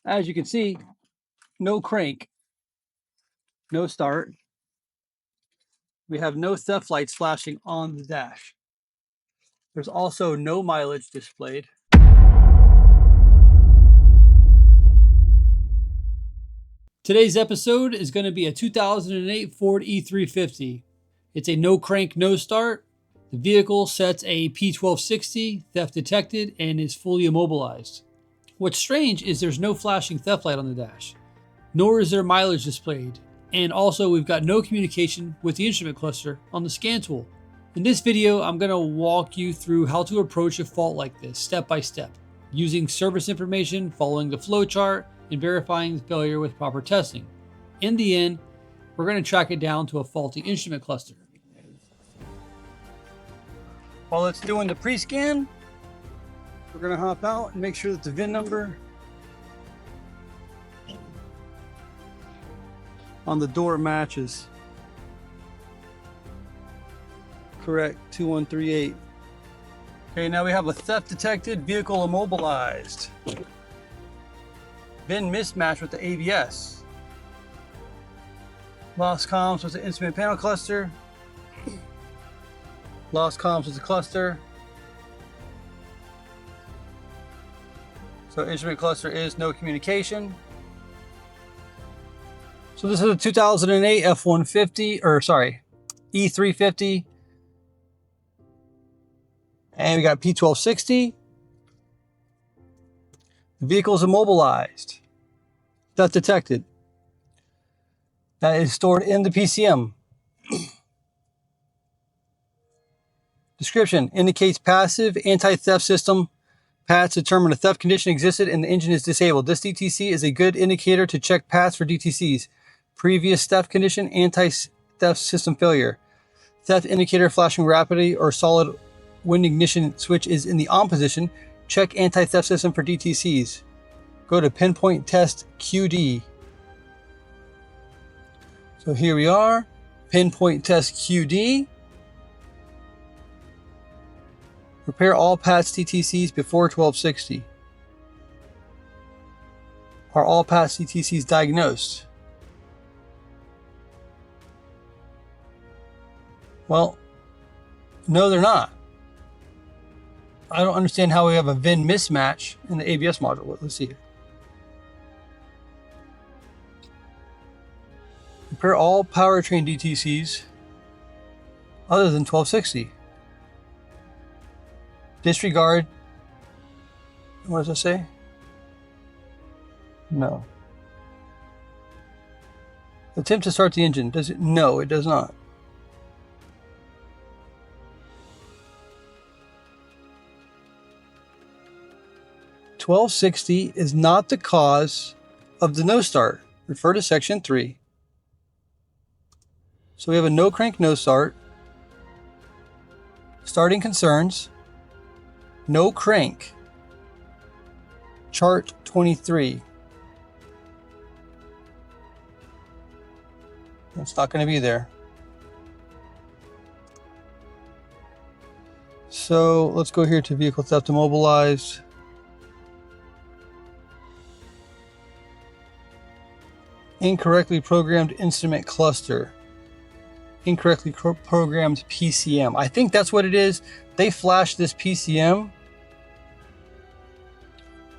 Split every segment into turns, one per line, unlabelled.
As you can see, no crank, no start. We have no theft lights flashing on the dash. There's also no mileage displayed. Today's episode is going to be a 2008 Ford E350. It's a no crank, no start. The vehicle sets a P1260, theft detected, and is fully immobilized. What's strange is there's no flashing theft light on the dash, nor is there mileage displayed. And also we've got no communication with the instrument cluster on the scan tool. In this video, I'm going to walk you through how to approach a fault like this step by step, using service information, following the flowchart, and verifying the failure with proper testing. In the end, we're going to track it down to a faulty instrument cluster. While it's doing the pre-scan, we're going to hop out and make sure that the VIN number on the door matches. Correct, 2138. Okay, now we have a theft detected, vehicle immobilized. VIN mismatch with the ABS. Lost comms with the instrument panel cluster. Lost comms with the cluster. So instrument cluster is no communication. So this is a 2008 E350. And we got P1260. The vehicle is immobilized. Theft detected. That is stored in the PCM. Description indicates passive anti-theft system. PATs determine a theft condition existed and the engine is disabled. This DTC is a good indicator to check PATs for DTCs. Previous theft condition, anti-theft system failure. Theft indicator flashing rapidly or solid when ignition switch is in the on position. Check anti-theft system for DTCs. Go to Pinpoint test QD. So here we are, Pinpoint test QD. Repair all PATs DTCs before 1260. Are all PATs DTCs diagnosed? Well, no, they're not. I don't understand how we have a VIN mismatch in the ABS module. Let's see here. Repair all powertrain DTCs other than 1260. Disregard. What does it say? No. Attempt to start the engine. Does it? No, it does not. (1260) is not the cause of the no start. Refer to section 3. So we have a no crank, no start. Starting concerns. No crank. Chart 23. It's not going to be there. So let's go here to vehicle theft immobilized. Incorrectly programmed instrument cluster. Incorrectly programmed PCM. I think that's what it is. They flashed this PCM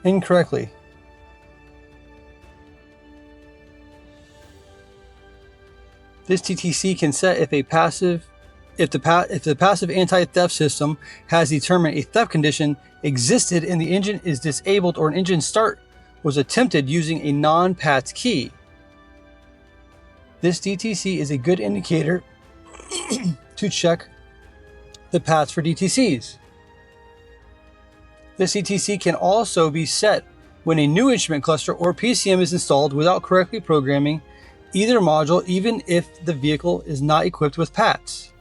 incorrectly. This TTC can set if the passive anti-theft system has determined a theft condition existed and the engine is disabled or an engine start was attempted using a non-PATS key. This DTC is a good indicator to check the PATs for DTCs. This DTC can also be set when a new instrument cluster or PCM is installed without correctly programming either module, even if the vehicle is not equipped with PATs.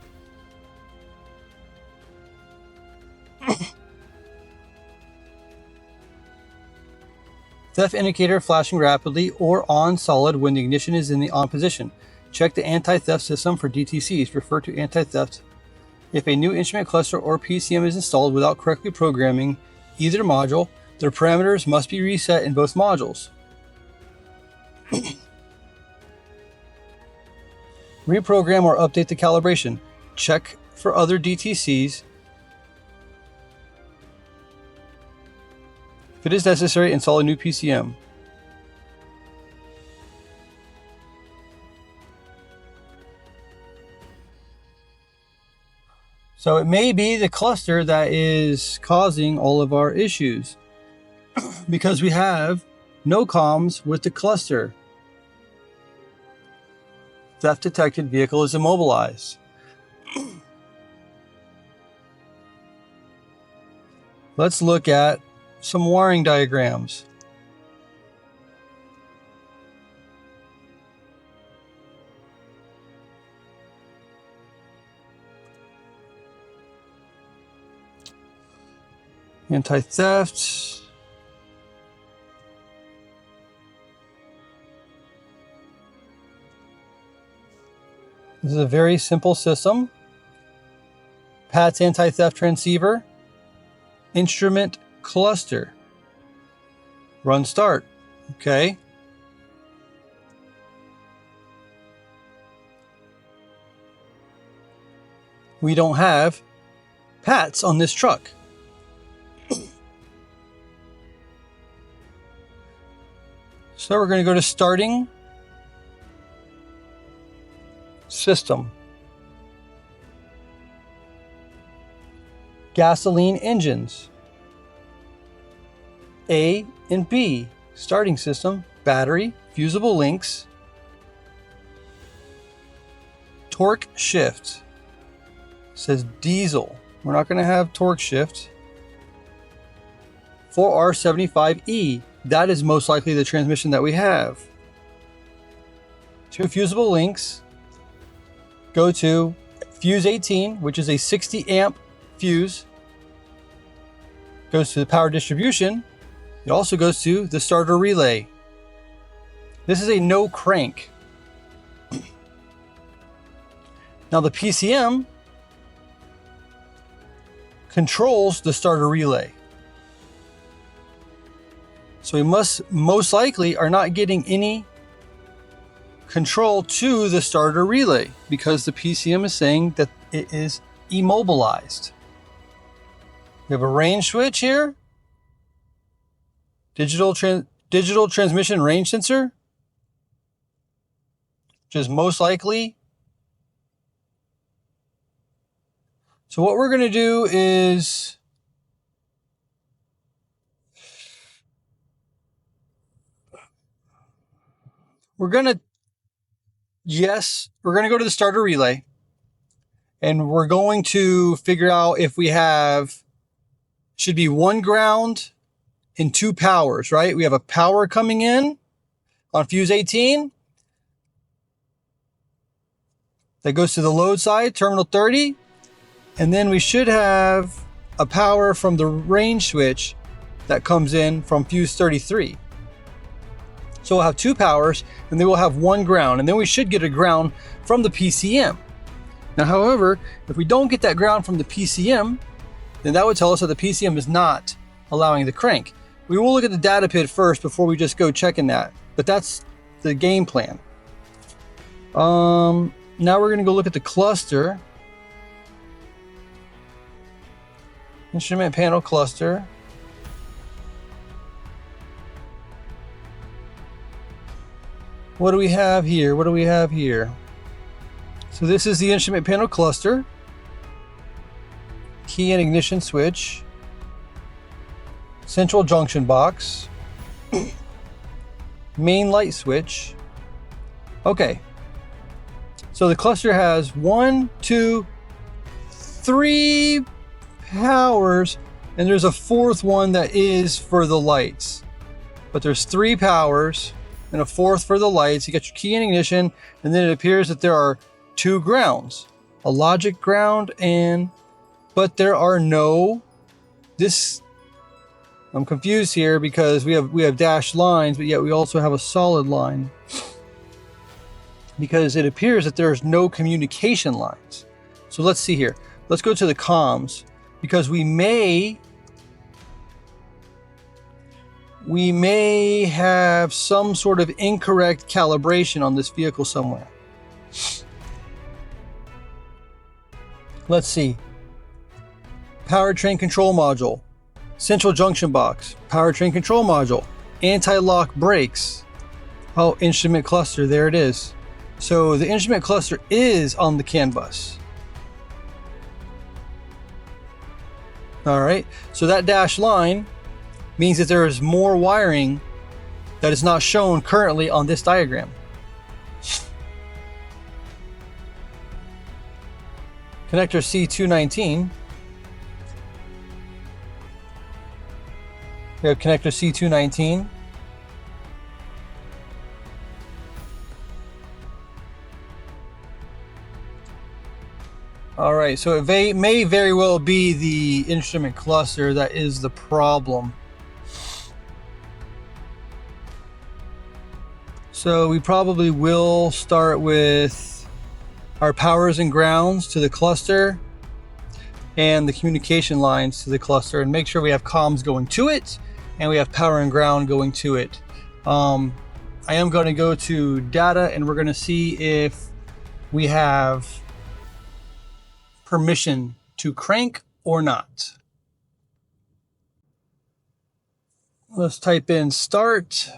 Theft indicator flashing rapidly or on solid when the ignition is in the on position. Check the anti-theft system for DTCs. Refer to anti-theft. If a new instrument cluster or PCM is installed without correctly programming either module, their parameters must be reset in both modules. Reprogram or update the calibration. Check for other DTCs. If it is necessary, install a new PCM. So it may be the cluster that is causing all of our issues because we have no comms with the cluster. Theft detected, vehicle is immobilized. Let's look at some wiring diagrams. Anti-theft. This is a very simple system. PATS anti-theft transceiver. Instrument cluster. Run start. Okay. We don't have PATS on this truck. So we're going to go to starting system. Gasoline engines. A and B. Starting system. Battery. Fusible links. Torque shift. It says diesel. We're not going to have torque shift. 4R75E. That is most likely the transmission that we have. 2 fusible links. Go to fuse 18, which is a 60 amp fuse. Goes to the power distribution. It also goes to the starter relay. This is a no crank. Now the PCM controls the starter relay. So we most likely are not getting any control to the starter relay because the PCM is saying that it is immobilized. We have a range switch here. Digital transmission range sensor, which is most likely. So what we're going to do is we're going to go to the starter relay and we're going to figure out if we should be 1 ground and 2 powers, right? We have a power coming in on fuse 18 that goes to the load side, terminal 30. And then we should have a power from the range switch that comes in from fuse 33. So we'll have 2 powers and then we'll have 1 ground, and then we should get a ground from the PCM. Now, however, if we don't get that ground from the PCM, then that would tell us that the PCM is not allowing the crank. We will look at the data pit first before we just go checking that, but that's the game plan. Now we're going to go look at the cluster. Instrument panel cluster. What do we have here? So this is the instrument panel cluster. Key and ignition switch. Central junction box. Main light switch. Okay. So the cluster has 1, 2, 3 powers, and there's a 4th one that is for the lights. But there's 3 powers and a 4th for the lights. You got your key and ignition, and then it appears that there are 2 grounds, a logic ground, but there are no. I'm confused here because we have dashed lines, but yet we also have a solid line because it appears that there's no communication lines. So let's see here. Let's go to the comms because we may have some sort of incorrect calibration on this vehicle somewhere. Let's see. Powertrain control module, central junction box, powertrain control module, anti-lock brakes. Oh, instrument cluster, there it is. So the instrument cluster is on the CAN bus. All right, so that dashed line means that there is more wiring that is not shown currently on this diagram. Connector C219. We have connector C219. All right, so it may very well be the instrument cluster that is the problem. So we probably will start with our powers and grounds to the cluster and the communication lines to the cluster, and make sure we have comms going to it and we have power and ground going to it. I am going to go to data and we're going to see if we have permission to crank or not. Let's type in starter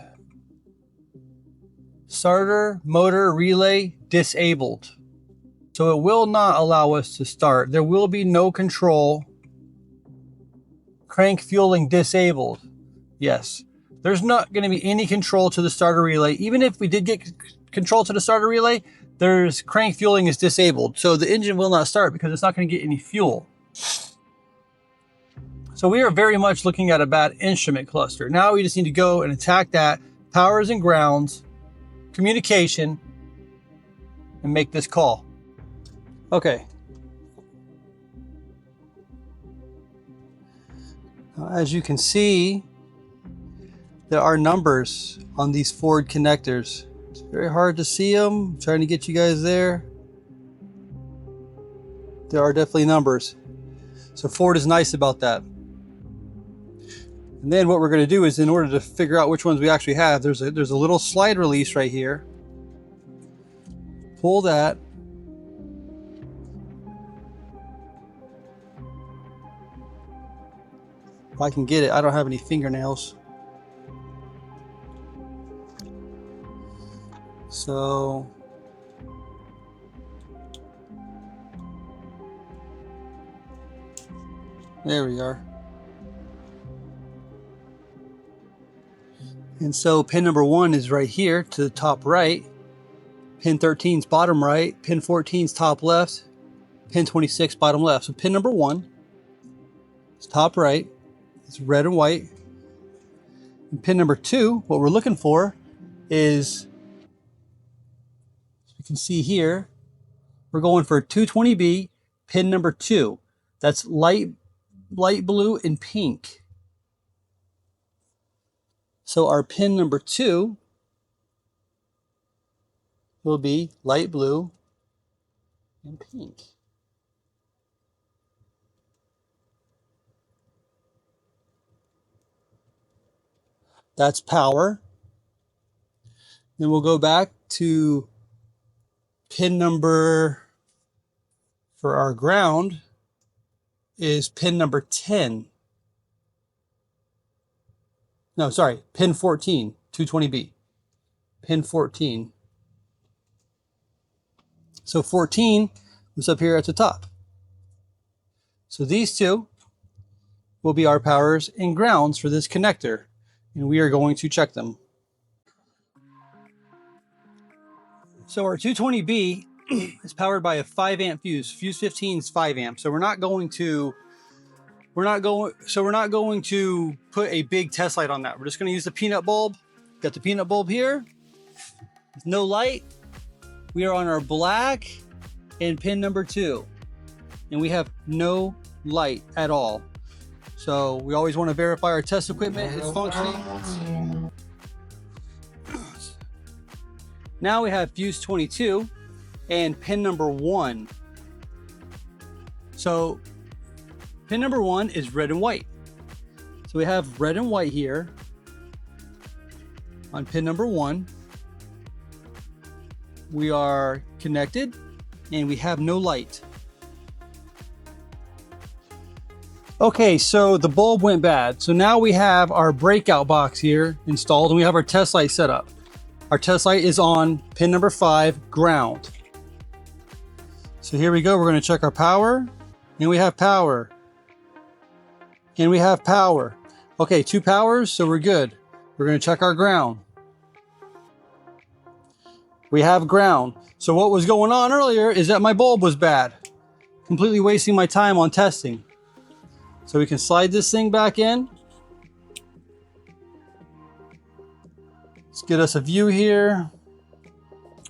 motor relay disabled. So it will not allow us to start. There will be no control. Crank fueling disabled. Yes, there's not going to be any control to the starter relay. Even if we did get control to the starter relay, there's crank fueling is disabled. So the engine will not start because it's not going to get any fuel. So we are very much looking at a bad instrument cluster. Now we just need to go and attack that, powers and grounds, communication, and make this call. Okay. As you can see, there are numbers on these Ford connectors. It's very hard to see them. I'm trying to get you guys there. There are definitely numbers. So Ford is nice about that. And then what we're going to do is, in order to figure out which ones we actually have, there's a little slide release right here. Pull that. If I can get it, I don't have any fingernails. So there we are. And so pin number 1 is right here to the top right. Pin 13 is bottom right. Pin 14 is top left. Pin 26 bottom left. So pin number 1 is top right. It's red and white. And pin number 2, what we're looking for is, as you can see here, we're going for 220B, pin number 2. That's light blue and pink. So our pin number 2 will be light blue and pink. That's power. Then we'll go back to pin number, for our ground, is pin number 10. No, sorry, pin 14, 220B. Pin 14. So 14 was up here at the top. So these two will be our powers and grounds for this connector, and we are going to check them. So our 220B is powered by a 5 amp fuse. Fuse 15 is 5 amp. So we're not going to put a big test light on that. We're just going to use the peanut bulb. Got the peanut bulb here. With no light. We are on our black and pin number 2. And we have no light at all. So we always want to verify our test equipment is functioning. Now we have fuse 22 and pin number 1. So pin number 1 is red and white. So we have red and white here on pin number 1. We are connected and we have no light. Okay, so the bulb went bad. So now we have our breakout box here installed and we have our test light set up. Our test light is on pin number 5, ground. So here we go, we're gonna check our power, and we have power. And we have power. Okay, 2 powers, so we're good. We're gonna check our ground. We have ground. So what was going on earlier is that my bulb was bad. Completely wasting my time on testing. So we can slide this thing back in. Let's get us a view here.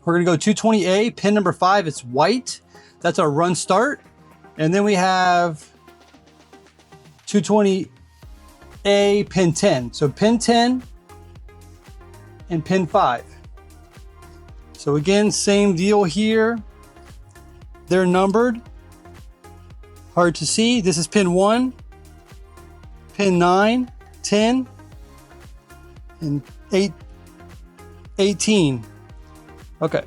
We're gonna go 220A, pin number 5, it's white. That's our run start. And then we have 220A, pin 10. So pin 10 and pin 5. So again, same deal here. They're numbered. Hard to see. This is pin 1, pin 9, 10, and 18. Okay.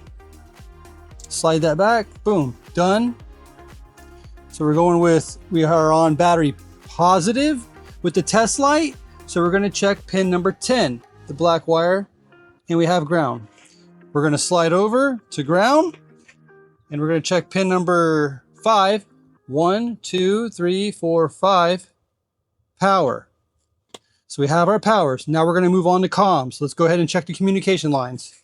Slide that back. Boom. Done. So we're going with, we are on battery positive with the test light. So we're going to check pin number 10, the black wire, and we have ground. We're going to slide over to ground, and we're going to check pin number 5. 1, 2, 3, 4, 5, power. So we have our powers. Now we're going to move on to comms. Let's go ahead and check the communication lines.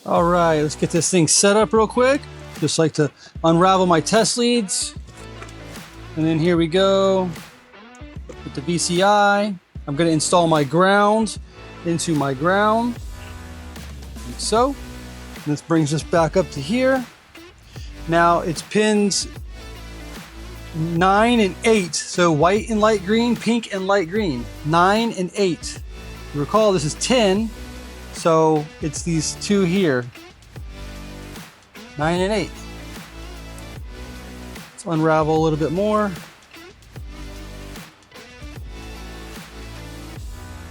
All right, let's get this thing set up real quick. Just like to unravel my test leads. And then here we go with the VCI. I'm going to install my ground into my ground, like so. And this brings us back up to here. Now it's pins 9 and 8. So white and light green, pink and light green. 9 and 8. You recall this is 10. So it's these 2 here. 9 and 8. Let's unravel a little bit more.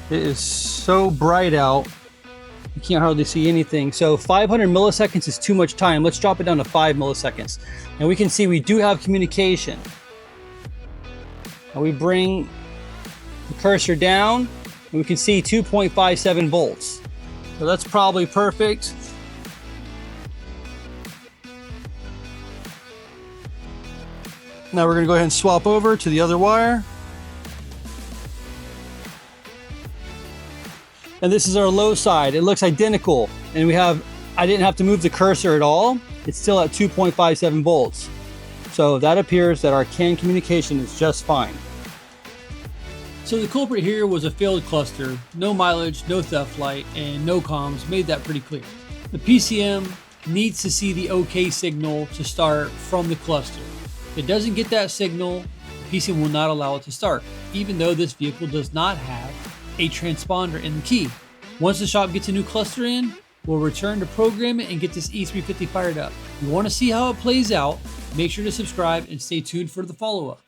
It is so bright out. You can't hardly see anything. So 500 milliseconds is too much time. Let's drop it down to 5 milliseconds. And we can see we do have communication. And we bring the cursor down and we can see 2.57 volts. So that's probably perfect. Now we're going to go ahead and swap over to the other wire. And this is our low side. It looks identical. And I didn't have to move the cursor at all. It's still at 2.57 volts. So that appears that our CAN communication is just fine. So the culprit here was a failed cluster, no mileage, no theft light, and no comms made that pretty clear. The PCM needs to see the OK signal to start from the cluster. If it doesn't get that signal, the PCM will not allow it to start, even though this vehicle does not have a transponder in the key. Once the shop gets a new cluster in, we'll return to program it and get this E350 fired up. If you want to see how it plays out, make sure to subscribe and stay tuned for the follow-up.